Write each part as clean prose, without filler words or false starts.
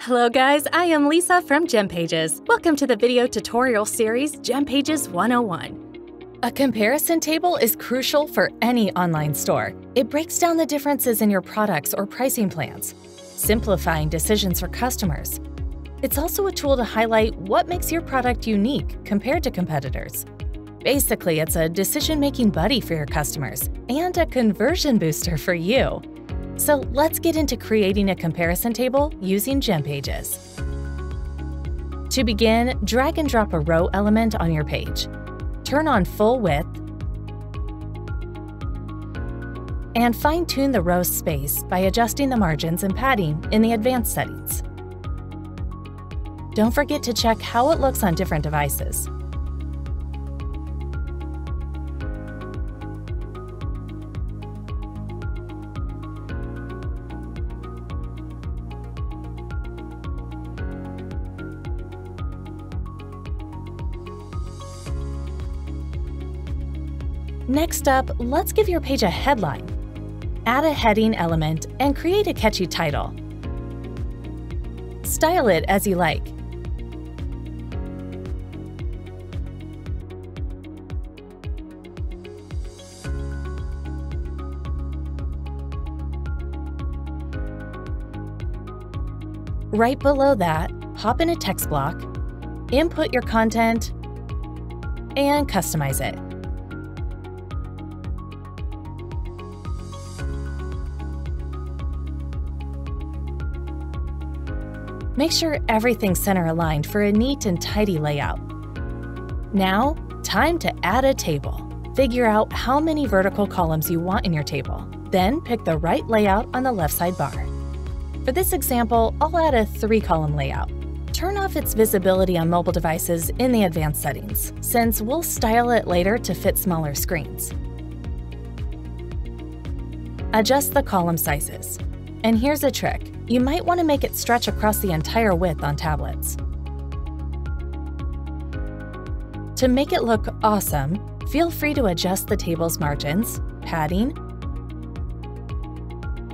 Hello guys, I am Lisa from GemPages. Welcome to the video tutorial series GemPages 101. A comparison table is crucial for any online store. It breaks down the differences in your products or pricing plans, simplifying decisions for customers. It's also a tool to highlight what makes your product unique compared to competitors. Basically, it's a decision-making buddy for your customers and a conversion booster for you. So let's get into creating a comparison table using GemPages. To begin, drag and drop a row element on your page. Turn on full width and fine-tune the row space by adjusting the margins and padding in the advanced settings. Don't forget to check how it looks on different devices. Next up, let's give your page a headline. Add a heading element and create a catchy title. Style it as you like. Right below that, hop in a text block, input your content, and customize it. Make sure everything's center-aligned for a neat and tidy layout. Now, time to add a table. Figure out how many vertical columns you want in your table. Then pick the right layout on the left sidebar. For this example, I'll add a 3-column layout. Turn off its visibility on mobile devices in the advanced settings, since we'll style it later to fit smaller screens. Adjust the column sizes. And here's a trick. You might want to make it stretch across the entire width on tablets. To make it look awesome, feel free to adjust the table's margins, padding,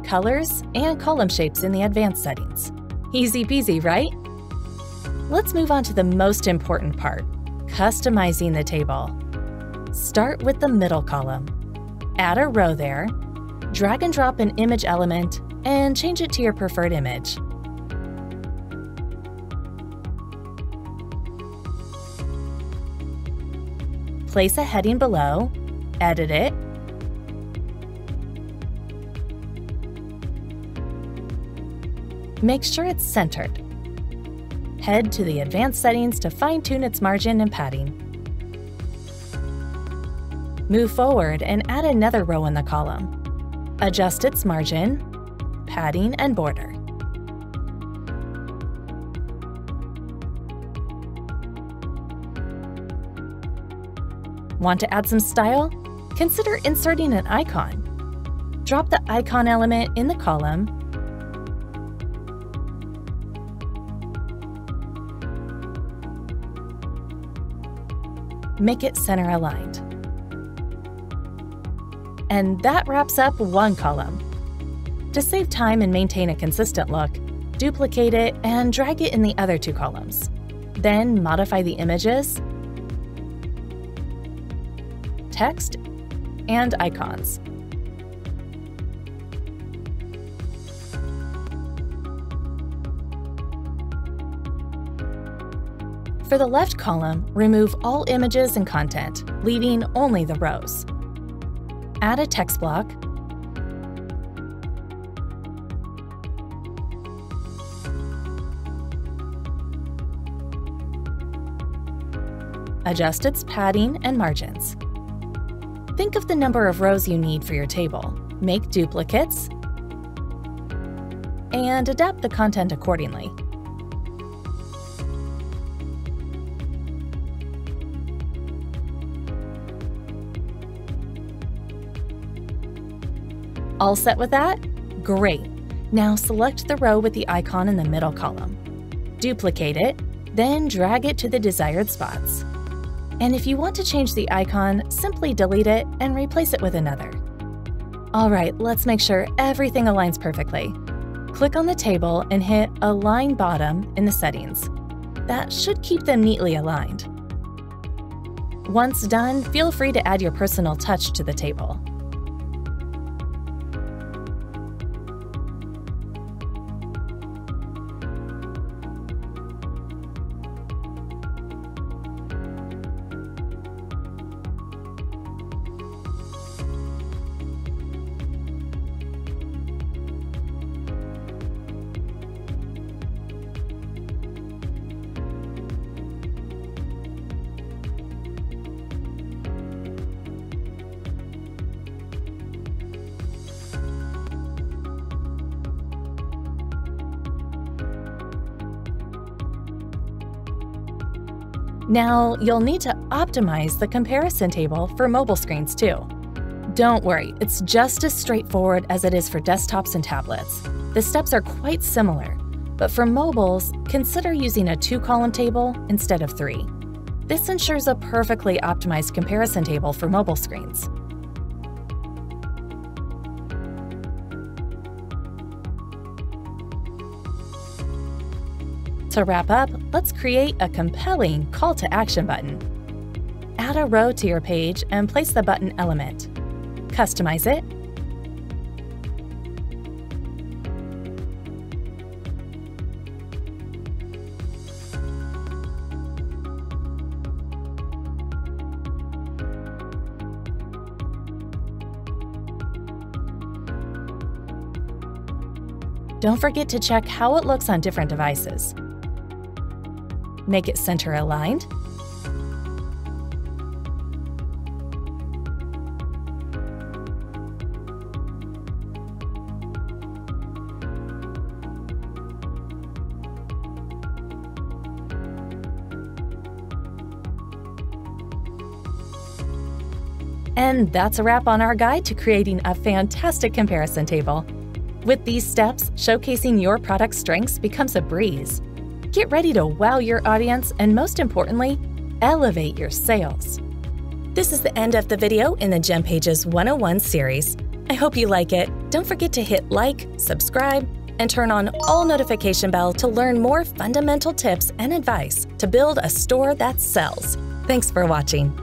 colors, and column shapes in the advanced settings. Easy peasy, right? Let's move on to the most important part, customizing the table. Start with the middle column. Add a row there, drag and drop an image element, and change it to your preferred image. Place a heading below, edit it, make sure it's centered. Head to the advanced settings to fine-tune its margin and padding. Move forward and add another row in the column. Adjust its margin, padding, and border. Want to add some style? Consider inserting an icon. Drop the icon element in the column, make it center aligned. And that wraps up one column. To save time and maintain a consistent look, duplicate it and drag it in the other 2 columns. Then modify the images, text, and icons. For the left column, remove all images and content, leaving only the rows. Add a text block, adjust its padding and margins. Think of the number of rows you need for your table. Make duplicates and adapt the content accordingly. All set with that? Great! Now select the row with the icon in the middle column. Duplicate it, then drag it to the desired spots. And if you want to change the icon, simply delete it and replace it with another. All right, let's make sure everything aligns perfectly. Click on the table and hit Align Bottom in the settings. That should keep them neatly aligned. Once done, feel free to add your personal touch to the table. Now, you'll need to optimize the comparison table for mobile screens too. Don't worry, it's just as straightforward as it is for desktops and tablets. The steps are quite similar, but for mobiles, consider using a 2-column table instead of 3. This ensures a perfectly optimized comparison table for mobile screens. To wrap up, let's create a compelling call to action button. Add a row to your page and place the button element. Customize it. Don't forget to check how it looks on different devices. Make it center aligned. And that's a wrap on our guide to creating a fantastic comparison table. With these steps, showcasing your product's strengths becomes a breeze. Get ready to wow your audience and, most importantly, elevate your sales. This is the end of the video in the GemPages 101 series. I hope you like it. Don't forget to hit like, subscribe, and turn on all notification bells to learn more fundamental tips and advice to build a store that sells. Thanks for watching.